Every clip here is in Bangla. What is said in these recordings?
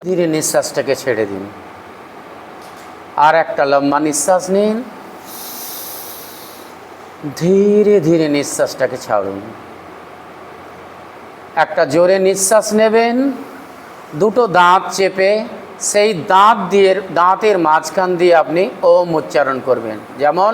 ধীরে নিঃশ্বাসটাকে ছেড়ে দিন। আর একটা লম্বা নিঃশ্বাস নিন, ধীরে ধীরে নিঃশ্বাসটাকে ছাড়ুন। একটা জোরে নিঃশ্বাস নেবেন, দুটো দাঁত চেপে সেই দাঁতের মাঝখান দিয়ে আপনি ওম উচ্চারণ করবেন। যেমন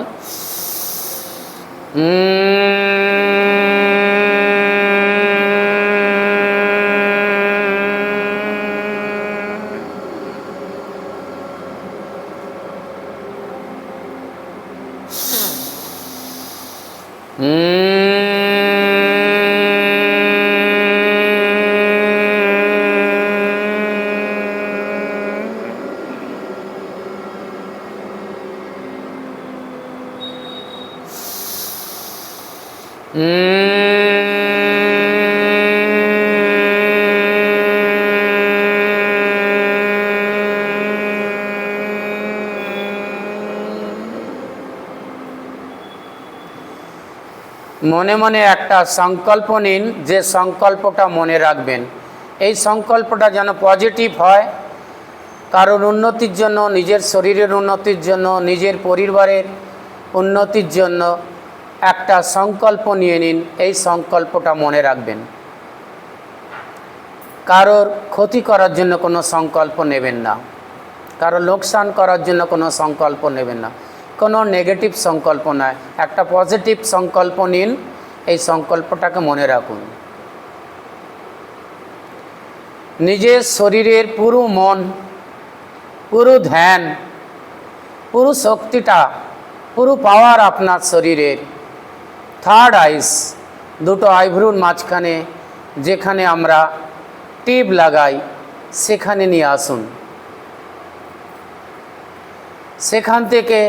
মনে মনে একটা সংকল্প নিন, যে সংকল্পটা মনে রাখবেন। এই সংকল্পটা যেন পজিটিভ হয়, কারণ উন্নতির জন্য, নিজের শরীরের উন্নতির জন্য, নিজের পরিবারের উন্নতির জন্য একটা সংকল্প নিয়ে নিন। এই সংকল্পটা মনে রাখবেন। কারোর ক্ষতি করার জন্য কোনো সংকল্প নেবেন না, কারো লোকসান করার জন্য কোনো সংকল্প নেবেন না, কোনো নেগেটিভ সংকল্প নয়, একটা পজিটিভ সংকল্প নিন। এই সংকল্পটাকে মনে রাখুন। নিজের শরীরের পুরো মন, পুরো ধ্যান, পুরো শক্তিটা, পুরো পাওয়ার আপনার শরীরের থার্ড আইস, দুটো আইব্রুর মাঝখানে যেখানে আমরা টিপ লাগাই সেখানে নিয়ে আসুন। সেখান থেকে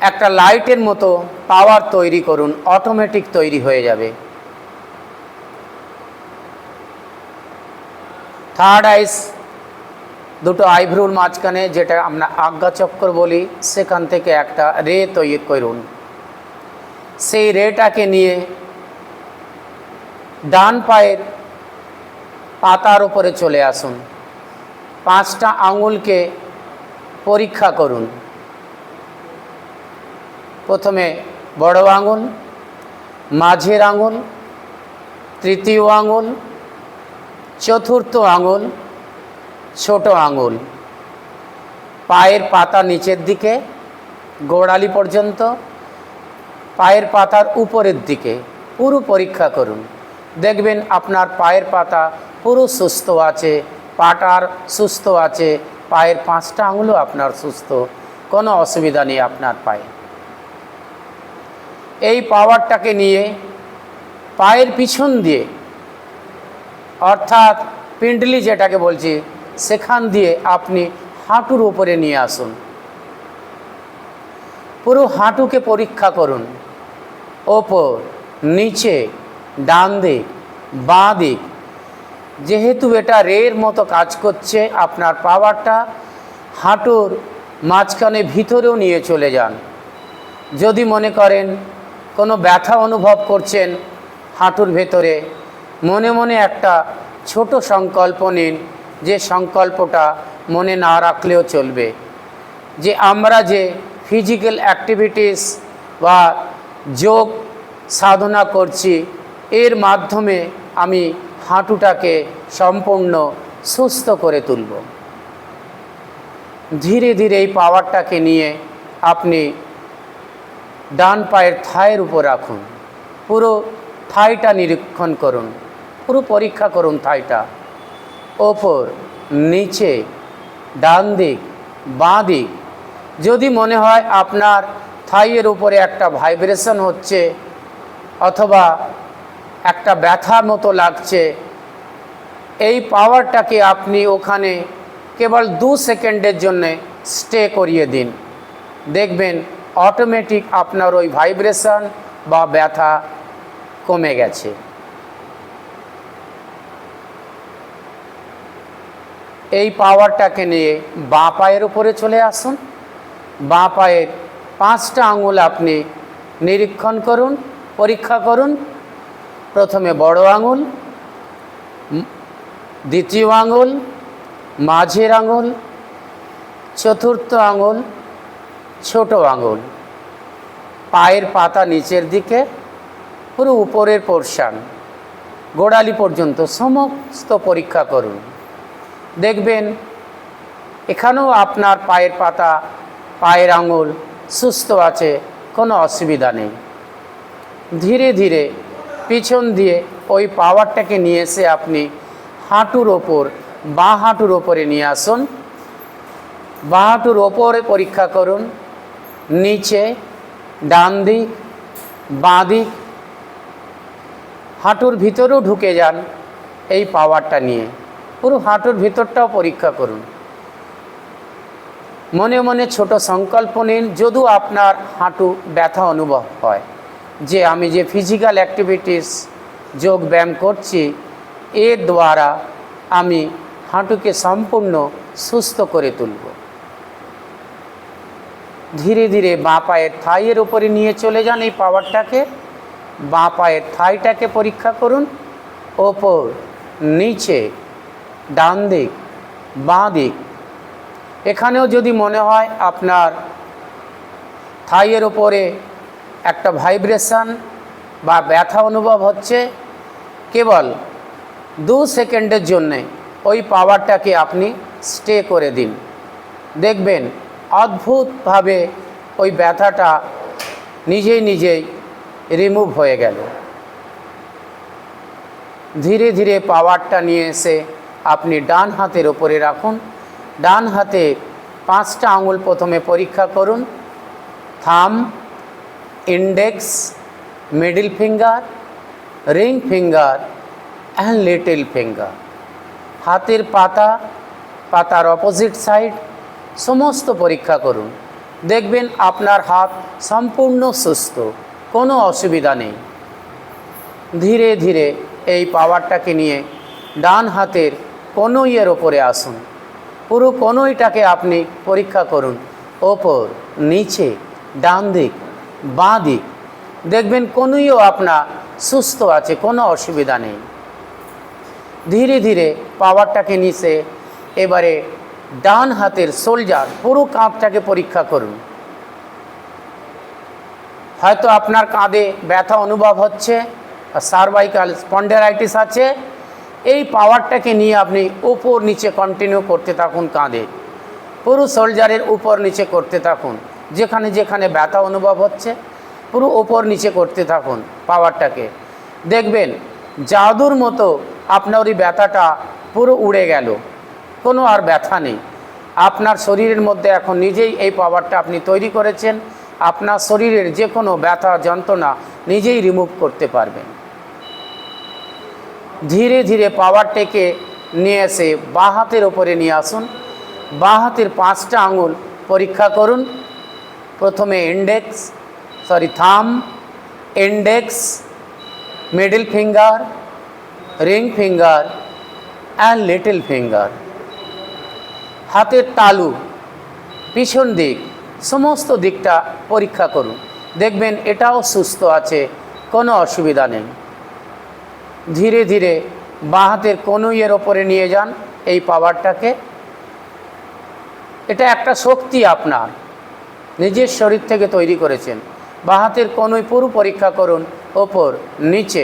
একটা লাইটের মতো পাওয়ার তৈরি করুন, অটোমেটিক তৈরি হয়ে যাবে। থার্ড আইস, দুটো আইব্রুর মাঝখানে, যেটা আমরা আজ্ঞাচক্র বলি, সেখান থেকে একটা রে তৈরি করুন। সেই রেটাকে নিয়ে ডান পায়ের পাতার উপরে চলে আসুন। 5টা আঙুলকে পরীক্ষা করুন। প্রথমে বড় আঙুল, মাঝের আঙুল, তৃতীয় আঙুল, চতুর্থ আঙুল, ছোট আঙুল, পায়ের পাতা নিচের দিকে গোড়ালি পর্যন্ত, পায়ের পাতার উপরের দিকে পুরো পরীক্ষা করুন। দেখবেন আপনার পায়ের পাতা পুরো সুস্থ আছে, পাটার সুস্থ আছে, পায়ের 5টা আঙুলও আপনার সুস্থ, কোনো অসুবিধা নেই আপনার পায়ে। এই পাওয়ারটাকে নিয়ে পায়ের পিছন দিয়ে, অর্থাৎ পিণ্ডলি যেটাকে বলছি, সেখান দিয়ে আপনি হাঁটুর উপরে নিয়ে আসুন। পুরো হাঁটুকে পরীক্ষা করুন, ওপর, নিচে, ডান দিক, বাঁ দিক। যেহেতু এটা রের মতো কাজ করছে, আপনার পাওয়ারটা হাঁটুর মাঝখানে ভিতরেও নিয়ে চলে যান। যদি মনে করেন কোনো ব্যথা অনুভব করছেন হাঁটুর ভেতরে, মনে মনে একটা ছোট সংকল্প নিন, যে সংকল্পটা মনে না রাখলেও চলবে, যে আমরা যে ফিজিক্যাল অ্যাক্টিভিটিস বা যোগ সাধনা করছি, এর মাধ্যমে আমি হাঁটুটাকে সম্পূর্ণ সুস্থ করে তুলব। ধীরে ধীরে এই পাওয়ারটাকে নিয়ে আপনি ডান পায়ের থায়ের উপর রাখুন। পুরো থাইটা নিরীক্ষণ করুন, পুরো পরীক্ষা করুন থাইটা, ওপর, নিচে, ডান দিক, বাঁ দিক। যদি মনে হয় আপনার থাইয়ের উপরে একটা ভাইব্রেশন হচ্ছে অথবা একটা ব্যথার মতো লাগছে, এই পাওয়ারটাকে আপনি ওখানে কেবল 2 সেকেন্ডের জন্যে স্টে করিয়ে দিন। দেখবেন অটোমেটিক আপনার ওই ভাইব্রেশন বা ব্যথা কমে গেছে। এই পাওয়ারটাকে নিয়ে বাঁ পায়ের উপরে চলে আসুন। বাঁ পায়ের 5টা আঙুল আপনি নিরীক্ষণ করুন, পরীক্ষা করুন। প্রথমে বড় আঙুল, দ্বিতীয় আঙুল, মাঝের আঙুল, চতুর্থ আঙুল, ছোট আঙুল, পায়ের পাতা নিচের দিকে, পুরো উপরের পোর্শন গোড়ালি পর্যন্ত সমস্ত পরীক্ষা করুন। দেখবেন এখানেও আপনার পায়ের পাতা, পায়ের আঙুল সুস্থ আছে, কোনো অসুবিধা নেই। ধীরে ধীরে পিছন দিয়ে ওই পাওয়ারটাকে নিয়ে এসে আপনি হাঁটুর ওপর, বাঁ হাঁটুর ওপরে নিয়ে আসুন। বাঁ হাঁটুর ওপরে পরীক্ষা করুন, নিচে, ডান দিক, বাঁ দিক, হাঁটুর ভিতরেও ঢুকে যান এই পাওয়ারটা নিয়ে, পুরো হাঁটুর ভিতরটাও পরীক্ষা করুন। মনে মনে ছোট সংকল্প নিন, যদিও আপনার হাঁটু ব্যথা অনুভব হয়, যে আমি যে ফিজিক্যাল অ্যাক্টিভিটিস যোগ ব্যায়াম করছি এর দ্বারা আমি হাঁটুকে সম্পূর্ণ সুস্থ করে তুলব। ধীরে ধীরে বাঁ পায়ের থাইয়ের উপরে নিয়ে চলে যান এই পাওয়ারটাকে। বাঁ পায়ের থাইটাকে পরীক্ষা করুন, ওপর, নিচে, ডান দিক, বাঁ দিক। এখানেও যদি মনে হয় আপনার থাইয়ের ওপরে একটা ভাইব্রেশন বা ব্যথা অনুভব হচ্ছে, কেবল 2 সেকেন্ডের জন্যে ওই পাওয়ারটাকে আপনি স্টে করে দিন। দেখবেন অদ্ভুতভাবে ওই ব্যথাটা নিজেই নিজেই রিমুভ হয়ে গেল। ধীরে ধীরে পাওয়ারটা নিয়ে এসে আপনি ডান হাতের ওপরে রাখুন। ডান হাতে 5টা আঙুল প্রথমে পরীক্ষা করুন, থাম, index, middle finger, ring finger and little finger. হাতের পাতা, পাতার অপোজিট সাইড সমস্ত পরীক্ষা করুন। দেখবেন আপনার হাত সম্পূর্ণ সুস্থ, কোনো অসুবিধা নেই। ধীরে ধীরে এই পাওয়ারটাকে নিয়ে ডান হাতের কনুইয়ের ওপরে আসুন। পুরো কনুইটাকে আপনি পরীক্ষা করুন, ওপর, নিচে, ডান দিক, বাঁ দিক। দেখবেন কনুইও আপনার সুস্থ আছে, কোনো অসুবিধা নেই। ধীরে ধীরে পাওয়ারটাকে নিচে এবারে ডান হাতের শোল্ডার, পুরো কাঁধটাকে পরীক্ষা করুন। হয়তো আপনার কাঁধে ব্যথা অনুভব হচ্ছে, সার্ভাইকাল স্পন্ডাইলাইটিস আছে, এই পাওয়ারটাকে নিয়ে আপনি উপর নিচে কন্টিনিউ করতে থাকুন। কাঁধে পুরো শোল্ডারের উপর নিচে করতে থাকুন, যেখানে যেখানে ব্যথা অনুভব হচ্ছে পুরো উপর নিচে করতে থাকুন পাওয়ারটাকে। দেখবেন জাদুর মতো আপনার ওই ব্যথাটা পুরো উড়ে গেল, কোনো আর ব্যথা নেই। আপনার শরীরের মধ্যে এখন নিজেই এই পাওয়ারটা আপনি তৈরি করেছেন, আপনার শরীরের যে কোনো ব্যথা যন্ত্রণা নিজেই রিমুভ করতে পারবেন। ধীরে ধীরে পাওয়ারটাকে নিয়ে এসে বাঁ হাতের ওপরে নিয়ে আসুন। বাঁ হাতের 5টা আঙুল পরীক্ষা করুন। প্রথমে থাম, index, middle finger, ring finger and little finger. হাতের তালু, পিছন দিক, সমস্ত দিকটা পরীক্ষা করুন। দেখবেন এটাও সুস্থ আছে, কোনো অসুবিধা নেই। ধীরে ধীরে বাঁ হাতের কনুইয়ের ওপরে নিয়ে যান এই পাওয়ারটাকে। এটা একটা শক্তি আপনার নিজের শরীর থেকে তৈরি করেছেন। বাঁ হাতের কনুই পুরো পরীক্ষা করুন, ওপর, নিচে,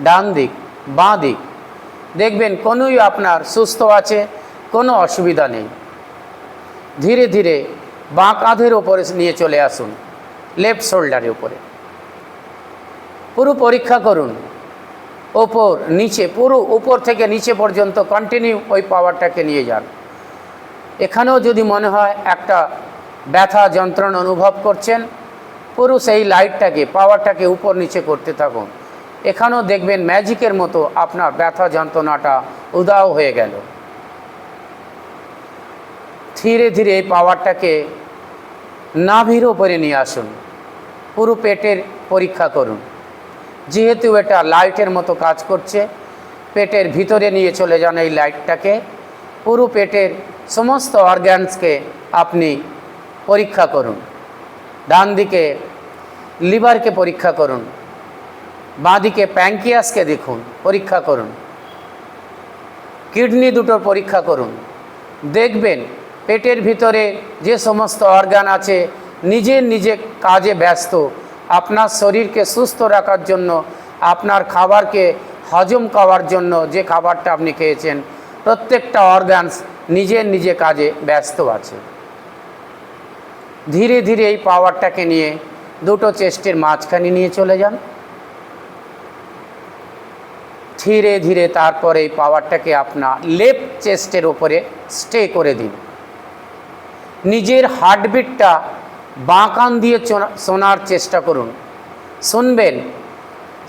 ডান দিক, বাঁ দিক। দেখবেন কনুই আপনার সুস্থ আছে, কোনো অসুবিধা নেই। ধীরে ধীরে বাঁ কাঁধের ওপরে নিয়ে চলে আসুন, লেফট শোল্ডারের উপরে পুরো পরীক্ষা করুন। ওপর, নিচে, পুরো উপর থেকে নিচে পর্যন্ত কন্টিনিউ ওই পাওয়ারটাকে নিয়ে যান। এখানেও যদি মনে হয় একটা ব্যথা যন্ত্রণা অনুভব করছেন, পুরো সেই লাইটটাকে, পাওয়ারটাকে উপর নিচে করতে থাকুন। এখানেও দেখবেন ম্যাজিকের মতো আপনার ব্যথা যন্ত্রণাটা উধাও হয়ে গেল। ধীরে ধীরে এই পাওয়ারটাকে নাভির ওপরে নিয়ে আসুন, পুরো পেটের পরীক্ষা করুন। যেহেতু এটা লাইটের মতো কাজ করছে, পেটের ভিতরে নিয়ে চলে যান এই লাইটটাকে। পুরো পেটের সমস্ত অর্গ্যানসকে আপনি পরীক্ষা করুন। ডান দিকে লিভারকে পরীক্ষা করুন, বাঁ দিকে প্যাঙ্কিয়াসকে দেখুন, পরীক্ষা করুন। কিডনি দুটোর পরীক্ষা করুন। দেখবেন পেটের ভিতরে যে সমস্ত অর্গান আছে নিজে কাজে ব্যস্ত। আপনার শরীরকে সুস্থ রাখার জন্য, আপনার খাবারকে হজম করার জন্য যে খাবারটা আপনি খেয়েছেন, প্রত্যেকটা অর্গানস নিজে কাজে ব্যস্ত আছে। ধীরে ধীরে এই পাওয়ারটাকে নিয়ে দুটো চেস্টের মাঝখানে নিয়ে চলে যান। ধীরে ধীরে তারপরে এই পাওয়ারটাকে আপনার লেফট চেস্টের ওপরে স্টে করে দিন। নিজের হার্টবিটটা বাঁ কান দিয়ে শোনার চেষ্টা করুন। শুনবেন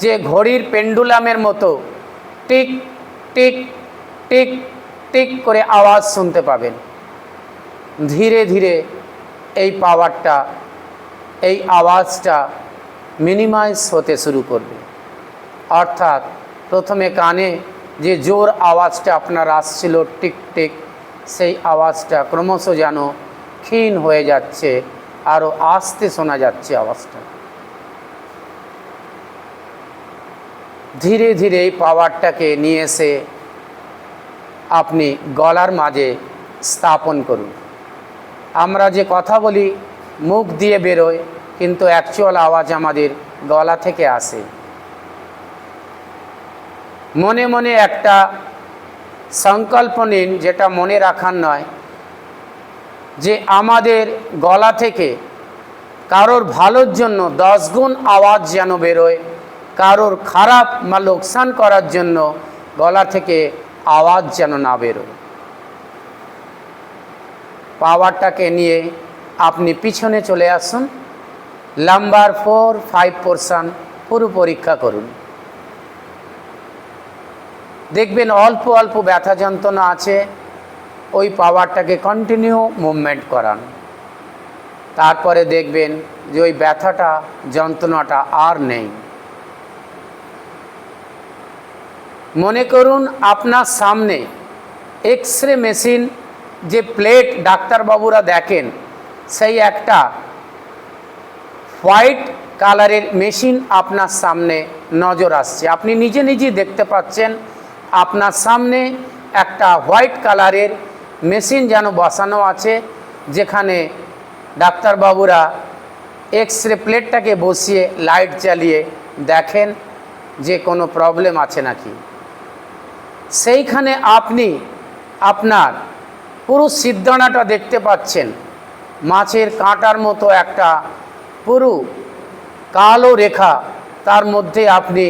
যে ঘড়ির পেন্ডুলামের মতো টিক টিক টিক টিক করে আওয়াজ শুনতে পাবেন। ধীরে ধীরে এই পাওয়ারটা, এই আওয়াজটা মিনিমাইজ হতে শুরু করবে। অর্থাৎ প্রথমে কানে যে জোর আওয়াজটা আপনার আসছিল টিক টিক, সেই আওয়াজটা ক্রমশ যেন ক্ষীণ হয়ে যাচ্ছে, আরও আস্তে শোনা যাচ্ছে আওয়াজটা। ধীরে ধীরে এই পাওয়ারটাকে নিয়ে এসে আপনি গলার মাঝে স্থাপন করুন। আমরা যে কথা বলি মুখ দিয়ে বেরোয়, কিন্তু অ্যাকচুয়াল আওয়াজ আমাদের গলা থেকে আসে। মনে মনে একটা সংকল্প নিন, যেটা মনে রাখার নয়, যে আমাদের গলা থেকে কারোর ভালোর জন্য 10 গুণ আওয়াজ যেন বেরোয়, কারোর খারাপ বা লোকসান করার জন্য গলা থেকে আওয়াজ যেন না বেরোয়। পাওয়ারটাকে নিয়ে আপনি পিছনে চলে আসুন। নাম্বার 4, 5 পোর্শন পুরো পরীক্ষা করুন। দেখবেন অল্প অল্প ব্যথা যন্ত্রণা আছে, ওই পাওয়ারটাকে কন্টিনিউ মুভমেন্ট করান। তারপরে দেখবেন যে ওই ব্যথাটা, যন্ত্রণাটা আর নেই। মনে করুন আপনার সামনে এক্স-রে মেশিন, যে প্লেট ডাক্তারবাবুরা দেখেন, সেই একটা হোয়াইট কালারের মেশিন আপনার সামনে নজর আসছে। আপনি নিজেই দেখতে পাচ্ছেন আপনার সামনে একটা হোয়াইট কালারের মেশিন যেন বসানো আছে, যেখানে ডাক্তারবাবুরা এক্স-রে প্লেটটাকে বসিয়ে লাইট জ্বালিয়ে দেখেন যে কোনো প্রবলেম আছে নাকি। সেইখানে আপনি আপনার পুরো সিদ্ধানাটা দেখতে পাচ্ছেন। মাছের কাঁটার মতো একটা পুরো কালো রেখা তার মধ্যে আপনি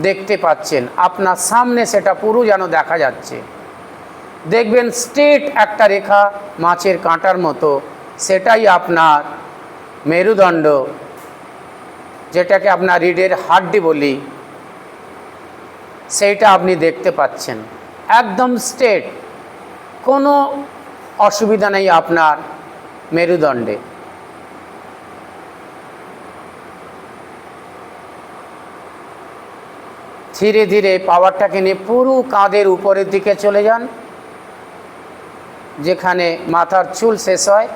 দেখতে পাচ্ছেন। আপনার সামনে সেটা পুরো যেন দেখা যাচ্ছে। দেখবেন স্ট্রেট একটা রেখা মাছের কাঁটার মতো, সেটাই আপনার মেরুদণ্ড, যেটাকে আপনার রিডের হাড্ডি বলি, সেইটা আপনি দেখতে পাচ্ছেন। একদম স্ট্রেট, কোনো অসুবিধা নেই আপনার মেরুদণ্ডে। ধীরে ধীরে পাওয়ারটাকে নিয়ে পুরো কাঁধের উপরের দিকে চলে যান। যেখানে মাথার চুল শেষ হয়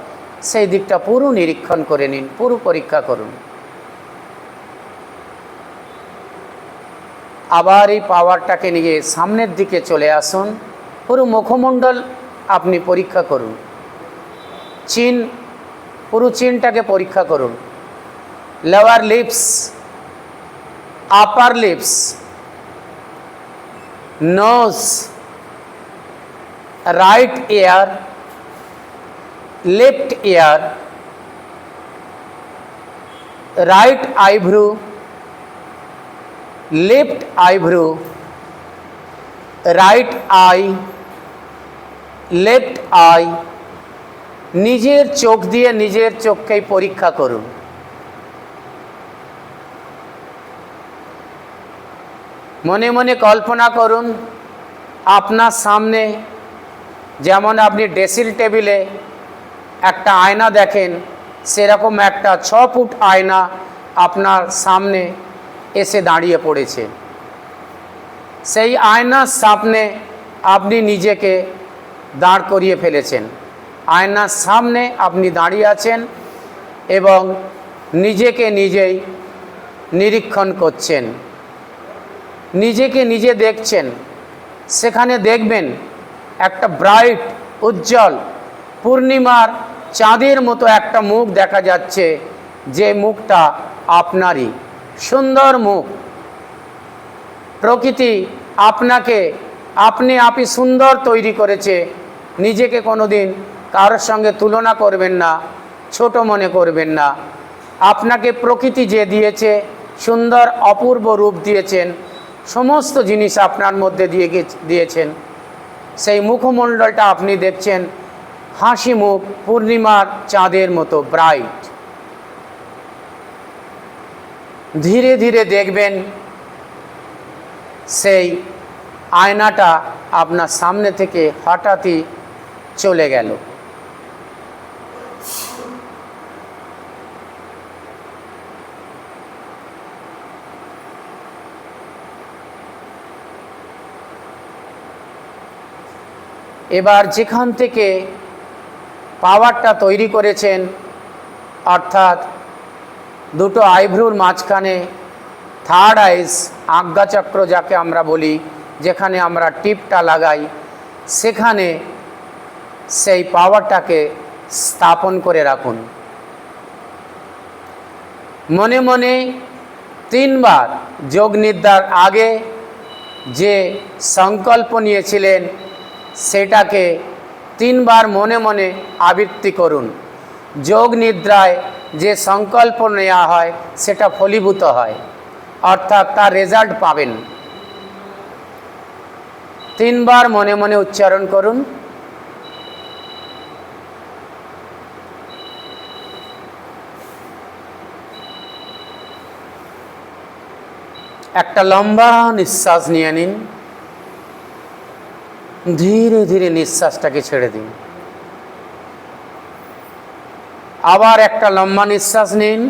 সেই দিকটা পুরো নিরীক্ষণ করে নিন, পুরো পরীক্ষা করুন। আবার এই পাওয়ারটাকে নিয়ে সামনের দিকে চলে আসুন। পুরো মুখমণ্ডল আপনি পরীক্ষা করুন। চিন, পুরো চিনটাকে পরীক্ষা করুন। Lower lips, upper lips, nose, right ear, left ear, right eyebrow, left eyebrow, right eye, left eye. নিজের চোখ দিয়ে নিজের চোখকেই পরীক্ষা করুন। মনে মনে কল্পনা করুন আপনার সামনে, যেমন আপনি ড্রেসিং টেবিলে একটা আয়না দেখেন, সেরকম একটা 6 ফুট আয়না আপনার সামনে এসে দাঁড়িয়ে পড়েছে। সেই আয়নার সামনে আপনি নিজেকে দাঁড় করিয়ে ফেলেছেন। আয়নার সামনে আপনি দাঁড়িয়ে আছেন এবং নিজেকে নিজেই নিরীক্ষণ করছেন, নিজেকে নিজে দেখছেন। সেখানে দেখবেন একটা ব্রাইট উজ্জ্বল পূর্ণিমার চাঁদের মতো একটা মুখ দেখা যাচ্ছে, যে মুখটা আপনারই, সুন্দর মুখ। প্রকৃতি আপনাকে আপনি আপনি সুন্দর তৈরি করেছে। নিজেকে কোনোদিন কারোর সঙ্গে তুলনা করবেন না, ছোট মনে করবেন না। আপনাকে প্রকৃতি যে দিয়েছে, সুন্দর অপূর্ব রূপ দিয়েছেন, সমস্ত জিনিস আপনার মধ্যে দিয়েছেন। সেই মুখমণ্ডলটা আপনি দেখছেন হাসি মুখ, পূর্ণিমার চাঁদের মতো ব্রাইট। ধীরে ধীরে দেখবেন সেই আয়নাটা আপনার সামনে থেকে হঠাৎই চলে গেল। এবার যেখান থেকে পাওয়ারটা তৈরি করেছেন, অর্থাৎ দুটো আইব্রুর মাঝখানে থার্ড আইস, আজ্ঞাচক্র যাকে আমরা বলি, যেখানে আমরা টিপটা লাগাই, সেখানে সেই পাওয়ারটাকে স্থাপন করে রাখুন। মনে মনে 3 বার যোগ নিদ্রার আগে যে সংকল্প নিয়েছিলেন, সেটাকে 3 বার মনে মনে আবৃত্তি করুন। যোগ নিদ্রায় যে সংকল্প নেওয়া হয় সেটা ফলীভূত হয়, অর্থাৎ তার রেজাল্ট পাবেন। 3 বার মনে মনে উচ্চারণ করুন। একটা লম্বা নিঃশ্বাস নিয়ে নিন, ধীরে ধীরে নিঃশ্বাসটাকে ছেড়ে দিন। আবার একটা লম্বা নিঃশ্বাস নিন,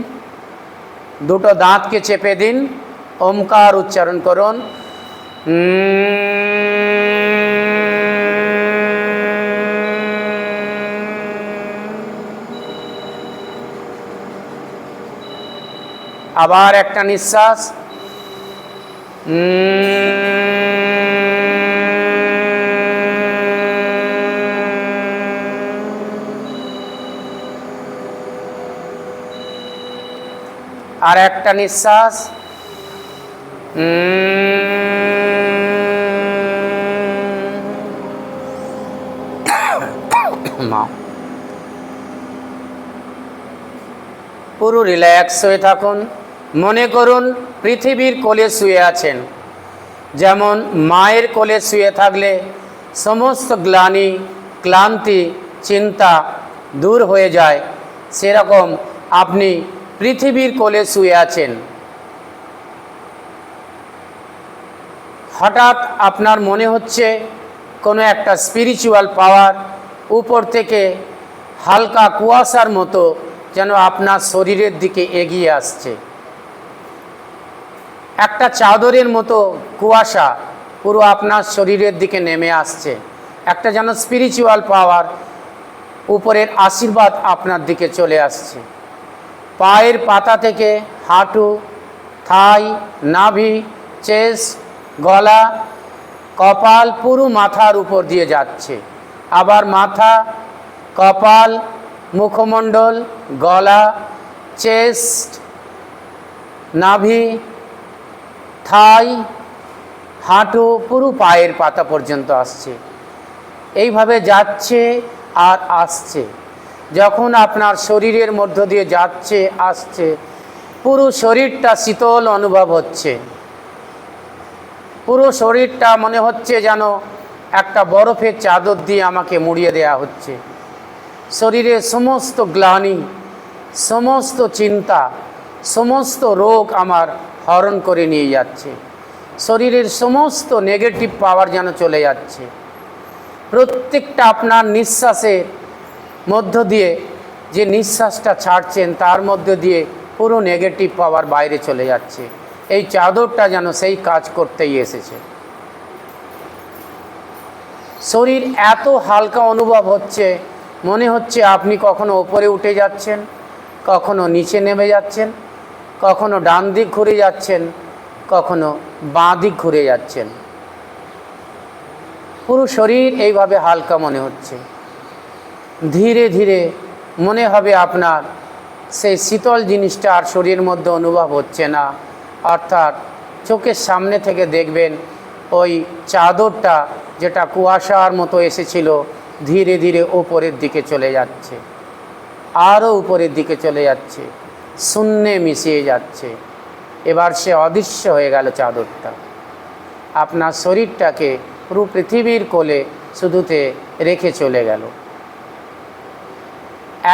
দুটো দাঁতকে চেপে দিন, ওমকার উচ্চারণ করুন। আবার একটা নিঃশ্বাস। আর একটা নিঃশ্বাস। পুরো রিল্যাক্স হয়ে থাকুন। মনে করুন পৃথিবীর কোলে শুয়ে আছেন। যেমন মায়ের কোলে শুয়ে থাকলে সমস্ত গ্লানি, ক্লান্তি, চিন্তা দূর হয়ে যায়, সেরকম আপনি পৃথিবীর কোলে শুয়ে আছেন। হঠাৎ আপনার মনে হচ্ছে কোনো একটা স্পিরিচুয়াল পাওয়ার উপর থেকে হালকা কুয়াশার মতো যেন আপনার শরীরের দিকে এগিয়ে আসছে। একটা চাদরের মতো কুয়াশা পুরো আপনার শরীরের দিকে নেমে আসছে। একটা যেন স্পিরিচুয়াল পাওয়ার, উপরের আশীর্বাদ আপনার দিকে চলে আসছে। পায়ের পাতা থেকে হাঁটু, থাই, নাভি, চেস্ট, গলা, কপাল, পুরো মাথার উপর দিয়ে যাচ্ছে। আবার মাথা, কপাল, মুখমণ্ডল, গলা, চেস্ট, নাভি, থাই, হাঁটু, পুরো পায়ের পাতা পর্যন্ত আসছে। এইভাবে যাচ্ছে আর আসছে। যখন আপনার শরীরের মধ্য দিয়ে যাচ্ছে আসছে, পুরো শরীরটা শীতল অনুভব হচ্ছে। পুরো শরীরটা মনে হচ্ছে যেন একটা বরফের চাদর দিয়ে আমাকে মুড়িয়ে দেয়া হচ্ছে। শরীরের সমস্ত গ্লানি, সমস্ত চিন্তা, সমস্ত রোগ আমার হরণ করে নিয়ে যাচ্ছে। শরীরের সমস্ত নেগেটিভ পাওয়ার যেন চলে যাচ্ছে। প্রত্যেকটা আপনার নিঃশ্বাসের মধ্য দিয়ে যে নিঃশ্বাসটা ছাড়ছেন, তার মধ্য দিয়ে পুরো নেগেটিভ পাওয়ার বাইরে চলে যাচ্ছে। এই চাদরটা যেন সেই কাজ করতেই এসেছে। শরীর এত হালকা অনুভব হচ্ছে, মনে হচ্ছে আপনি কখনো ওপরে উঠে যাচ্ছেন, কখনো নিচে নেমে যাচ্ছেন, কখনো ডান দিক ঘুরে যাচ্ছেন, কখনো বাঁ দিক ঘুরে যাচ্ছেন। পুরো শরীর এইভাবে হালকা মনে হচ্ছে। ধীরে ধীরে মনে হবে আপনার সেই শীতল জিনিসটা আর শরীরের মধ্যে অনুভব হচ্ছে না, অর্থাৎ চোখের সামনে থেকে দেখবেন ওই চাদরটা যেটা কুয়াশার মতো এসেছিল ধীরে ধীরে উপরের দিকে চলে যাচ্ছে, আরও উপরের দিকে চলে যাচ্ছে, শূন্যে মিশিয়ে যাচ্ছে। এবার সে অদৃশ্য হয়ে গেল চাদরটা। আপনার শরীরটাকে পুরো পৃথিবীর কোলে শুধুতে রেখে চলে গেল।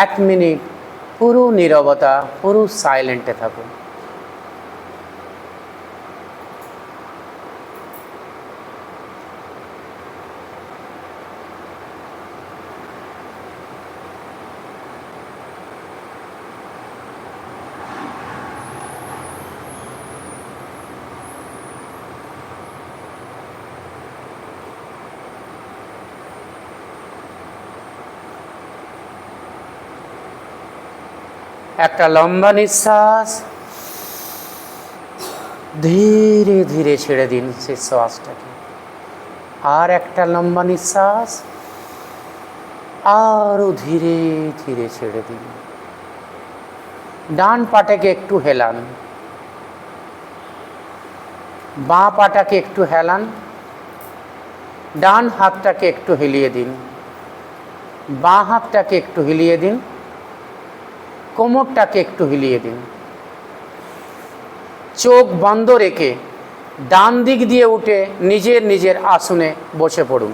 1 মিনিট পুরো নীরবতা, পুরো সাইলেন্টে থাকুন। একটা লম্বা নিঃশ্বাস, ধীরে ধীরে ছেড়ে দিন সেই শ্বাসটাকে। আর একটা লম্বা নিঃশ্বাস, আরও ধীরে ধীরে ছেড়ে দিন। ডান পাটাকে একটু হেলান, বাঁ পাটাকে একটু হেলান, ডান হাতটাকে একটু হেলিয়ে দিন, বাঁ হাতটাকে একটু হিলিয়ে দিন, কোমরটাকে একটু হিলিয়ে দিন। চোখ বন্ধ রেখে ডান দিক দিয়ে উঠে নিজের নিজের আসনে বসে পড়ুন।